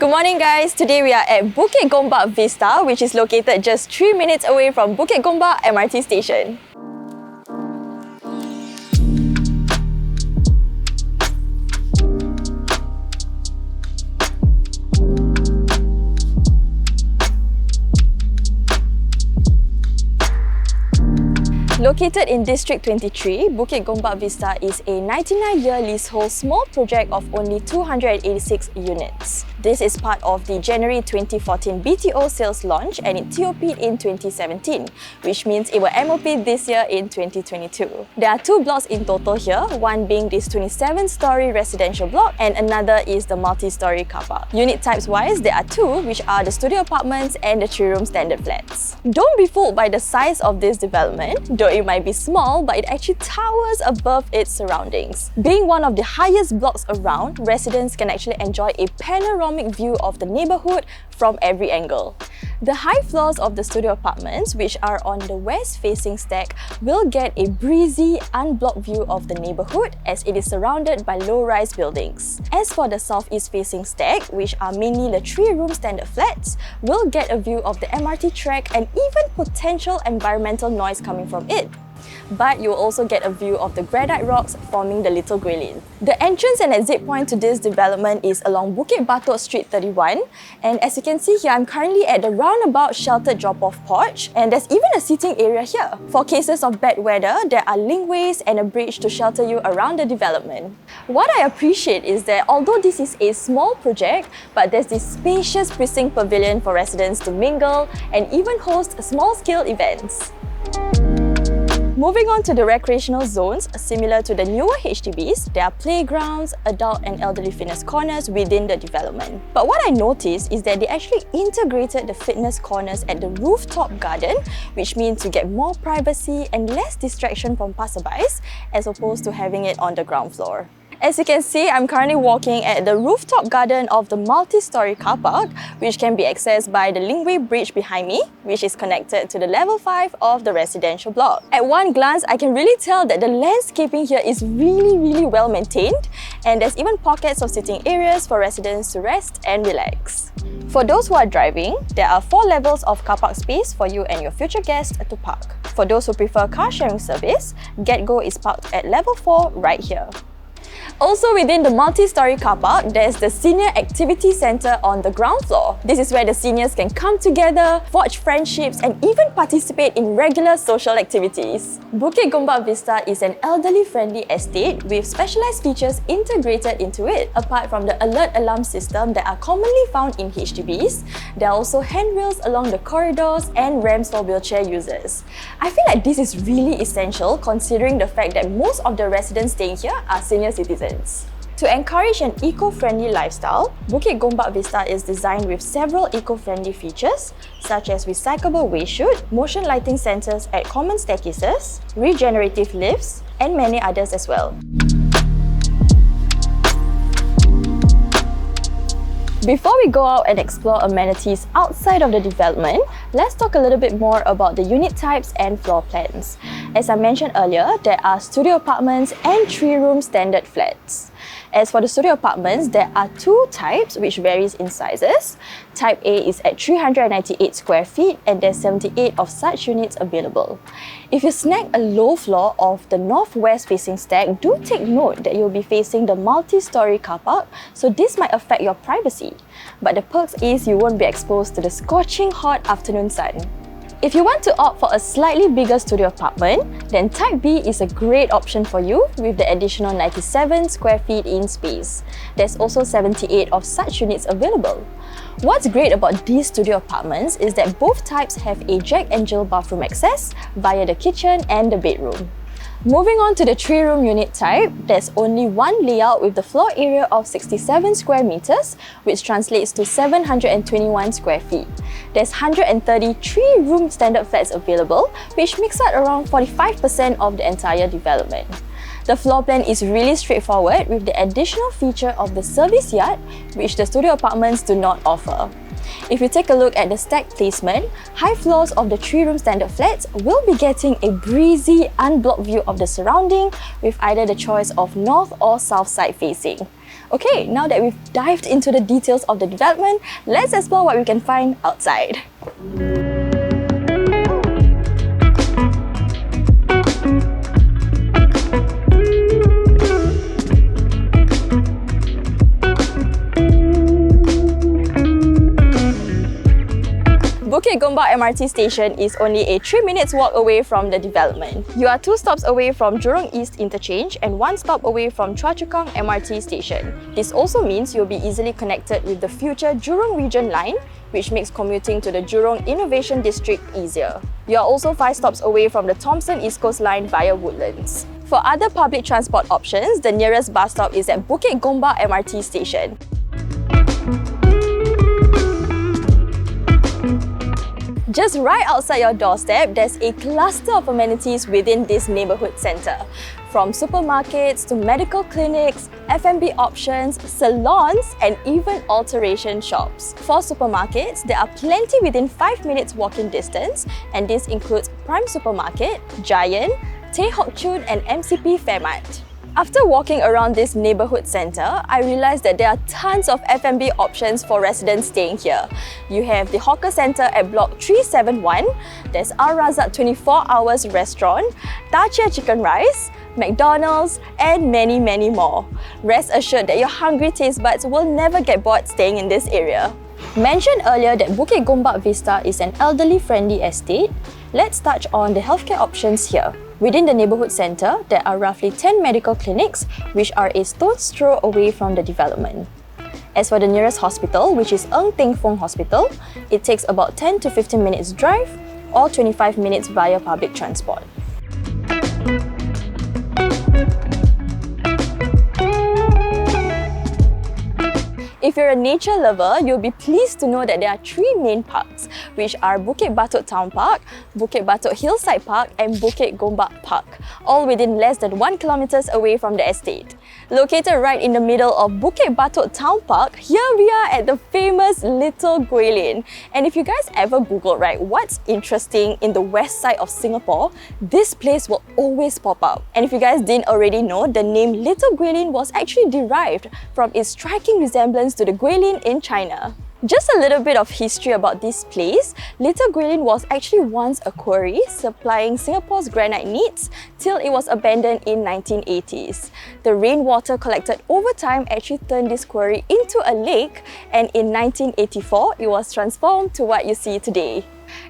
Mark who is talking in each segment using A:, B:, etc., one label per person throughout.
A: Good morning guys, today we are at Bukit Gombak Vista, which is located just 3 minutes away from Bukit Gombak MRT station. Located in District 23, Bukit Gombak Vista is a 99-year leasehold small project of only 286 units. This is part of the January 2014 BTO sales launch and it TOP'd in 2017, which means it will MOP this year in 2022. There are 2 blocks in total here, one being this 27-storey residential block and another is the multi-storey car park. Unit types wise, there are 2, which are the studio apartments and the 3-room standard flats. Don't be fooled by the size of this development, though it might be small, but it actually towers above its surroundings. Being one of the highest blocks around, residents can actually enjoy a panoramic view of the neighbourhood from every angle. The high floors of the studio apartments, which are on the west-facing stack, will get a breezy, unblocked view of the neighbourhood as it is surrounded by low-rise buildings. As for the southeast-facing stack, which are mainly the 3-room standard flats, will get a view of the MRT track and even potential environmental noise coming from it. But you'll also get a view of the granite rocks forming the Little Guilin. The entrance and exit point to this development is along Bukit Batok Street 31, and as you can see here, I'm currently at the roundabout sheltered drop-off porch, and there's even a seating area here. For cases of bad weather, there are linkways and a bridge to shelter you around the development. What I appreciate is that although this is a small project, but there's this spacious Precinct pavilion for residents to mingle and even host small-scale events. Moving on to the recreational zones, similar to the newer HDBs, there are playgrounds, adult and elderly fitness corners within the development. But what I noticed is that they actually integrated the fitness corners at the rooftop garden, which means you get more privacy and less distraction from passerbys as opposed to having it on the ground floor. As you can see, I'm currently walking at the rooftop garden of the multi-storey car park, which can be accessed by the linkway bridge behind me, which is connected to the level 5 of the residential block. At one glance, I can really tell that the landscaping here is really well maintained, and there's even pockets of sitting areas for residents to rest and relax. For those who are driving, there are 4 levels of car park space for you and your future guests to park. For those who prefer car sharing service, GetGo is parked at level 4 right here. Also within the multi-storey car park, there's the Senior Activity Centre on the ground floor. This is where the seniors can come together, forge friendships and even participate in regular social activities. Bukit Gombak Vista is an elderly-friendly estate with specialised features integrated into it. Apart from the alert alarm system that are commonly found in HDBs, there are also handrails along the corridors and ramps for wheelchair users. I feel like this is really essential considering the fact that most of the residents staying here are senior citizens. To encourage an eco-friendly lifestyle, Bukit Gombak Vista is designed with several eco-friendly features such as recyclable waste chute, motion lighting sensors at common staircases, regenerative lifts, and many others as well. Before we go out and explore amenities outside of the development, let's talk a little bit more about the unit types and floor plans. As I mentioned earlier, there are studio apartments and 3-room standard flats. As for the studio apartments, there are 2 types which varies in sizes. Type A is at 398 square feet and there's 78 of such units available. If you snag a low floor of the northwest facing stack, do take note that you'll be facing the multi-storey car park, so this might affect your privacy. But the perks is you won't be exposed to the scorching hot afternoon sun. If you want to opt for a slightly bigger studio apartment, then Type B is a great option for you with the additional 97 square feet in space. There's also 78 of such units available. What's great about these studio apartments is that both types have a Jack and Jill bathroom access via the kitchen and the bedroom. Moving on to the 3-room unit type, there's only one layout with the floor area of 67 square meters, which translates to 721 square feet. There's 130 3-room standard flats available, which makes up around 45% of the entire development. The floor plan is really straightforward with the additional feature of the service yard, which the studio apartments do not offer. If you take a look at the stack placement, high floors of the 3-room standard flats will be getting a breezy, unblocked view of the surrounding with either the choice of north or south side facing. Okay, now that we've dived into the details of the development, let's explore what we can find outside. Bukit Gombak MRT station is only a 3 minutes walk away from the development. You are 2 stops away from Jurong East Interchange and 1 stop away from Choa Chu Kang MRT station. This also means you'll be easily connected with the future Jurong Region Line, which makes commuting to the Jurong Innovation District easier. You are also 5 stops away from the Thomson East Coast Line via Woodlands. For other public transport options, the nearest bus stop is at Bukit Gombak MRT station. Just right outside your doorstep, there's a cluster of amenities within this neighbourhood centre. From supermarkets to medical clinics, F&B options, salons and even alteration shops. For supermarkets, there are plenty within 5 minutes walking distance, and this includes Prime Supermarket, Giant, Tay Hock Chun and MCP Fairmart. After walking around this neighbourhood centre, I realised that there are tons of F&B options for residents staying here. You have the hawker centre at block 371, there's Al Razak 24 Hours Restaurant, Tachia Chicken Rice, McDonald's and many more. Rest assured that your hungry taste buds will never get bored staying in this area. Mentioned earlier that Bukit Gombak Vista is an elderly-friendly estate, let's touch on the healthcare options here. Within the neighbourhood centre, there are roughly 10 medical clinics which are a stone's throw away from the development. As for the nearest hospital, which is Ng Teng Fong Hospital, it takes about 10 to 15 minutes drive or 25 minutes via public transport. If you're a nature lover, you'll be pleased to know that there are 3 main parks, which are Bukit Batok Town Park, Bukit Batok Hillside Park and Bukit Gombak Park, all within less than 1 kilometre away from the estate. Located right in the middle of Bukit Batok Town Park, here we are at the famous Little Guilin. And if you guys ever Google, right, what's interesting in the west side of Singapore, this place will always pop up. And if you guys didn't already know, the name Little Guilin was actually derived from its striking resemblance to the Guilin in China. Just a little bit of history about this place. Little Guilin was actually once a quarry supplying Singapore's granite needs till it was abandoned in 1980s. The rainwater collected over time actually turned this quarry into a lake, and in 1984 it was transformed to what you see today.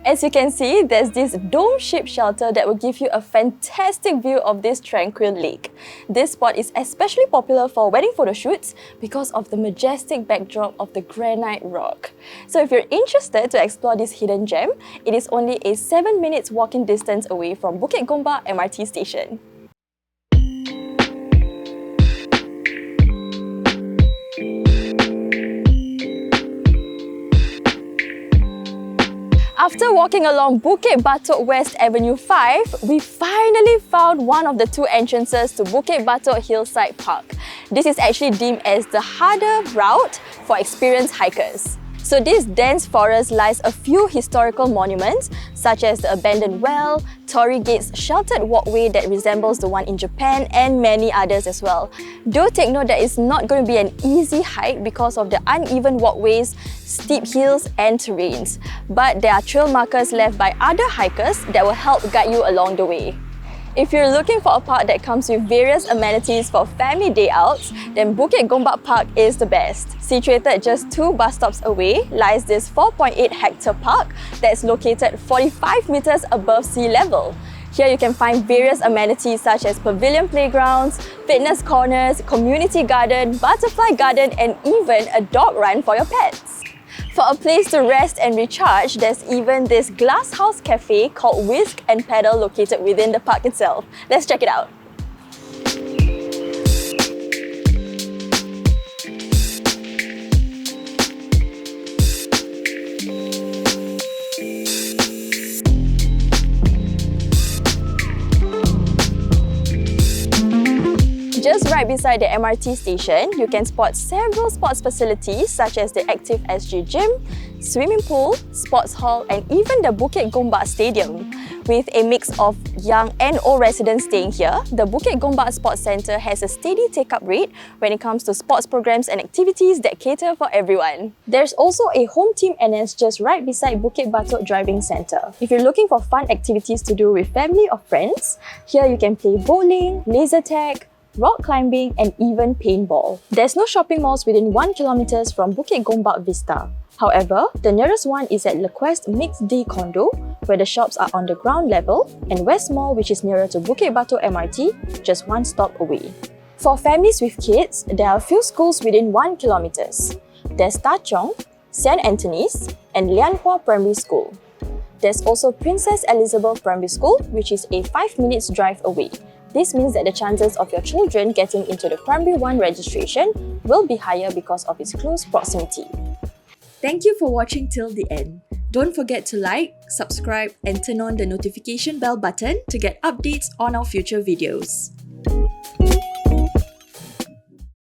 A: As you can see, there's this dome-shaped shelter that will give you a fantastic view of this tranquil lake. This spot is especially popular for wedding photo shoots because of the majestic backdrop of the granite rock. So if you're interested to explore this hidden gem, it is only a 7 minutes walking distance away from Bukit Gombak MRT station. After walking along Bukit Batok West Avenue 5, we finally found one of the 2 entrances to Bukit Batok Hillside Park. This is actually deemed as the harder route for experienced hikers. So this dense forest lies a few historical monuments such as the abandoned well, Torii Gate's sheltered walkway that resembles the one in Japan and many others as well. Do take note that it's not going to be an easy hike because of the uneven walkways, steep hills and terrains. But there are trail markers left by other hikers that will help guide you along the way. If you're looking for a park that comes with various amenities for family day outs, then Bukit Gombak Park is the best. Situated just 2 bus stops away lies this 4.8 hectare park that's located 45 meters above sea level. Here you can find various amenities such as pavilion playgrounds, fitness corners, community garden, butterfly garden and even a dog run for your pets. For a place to rest and recharge, there's even this glass house cafe called Whisk Paddle located within the park itself. Let's check it out. Just right right beside the MRT station, you can spot several sports facilities such as the Active SG Gym, swimming pool, sports hall and even the Bukit Gombak Stadium. With a mix of young and old residents staying here, the Bukit Gombak Sports Centre has a steady take-up rate when it comes to sports programs and activities that cater for everyone. There's also a HomeTeamNS just right beside Bukit Batok Driving Centre. If you're looking for fun activities to do with family or friends, here you can play bowling, laser tag, rock climbing and even paintball. There's no shopping malls within 1 kilometre from Bukit Gombak Vista. However, the nearest one is at Lequest Mixed D Condo, where the shops are on the ground level, and West Mall, which is nearer to Bukit Batok MRT, just 1 stop away. For families with kids, there are a few schools within 1 kilometre. There's Ta Chong, St. Anthony's, and Lianhua Primary School. There's also Princess Elizabeth Primary School, which is a 5 minutes drive away. This means that the chances of your children getting into the Primary 1 registration will be higher because of its close proximity. Thank you for watching till the end. Don't forget to like, subscribe and turn on the notification bell button to get updates on our future videos.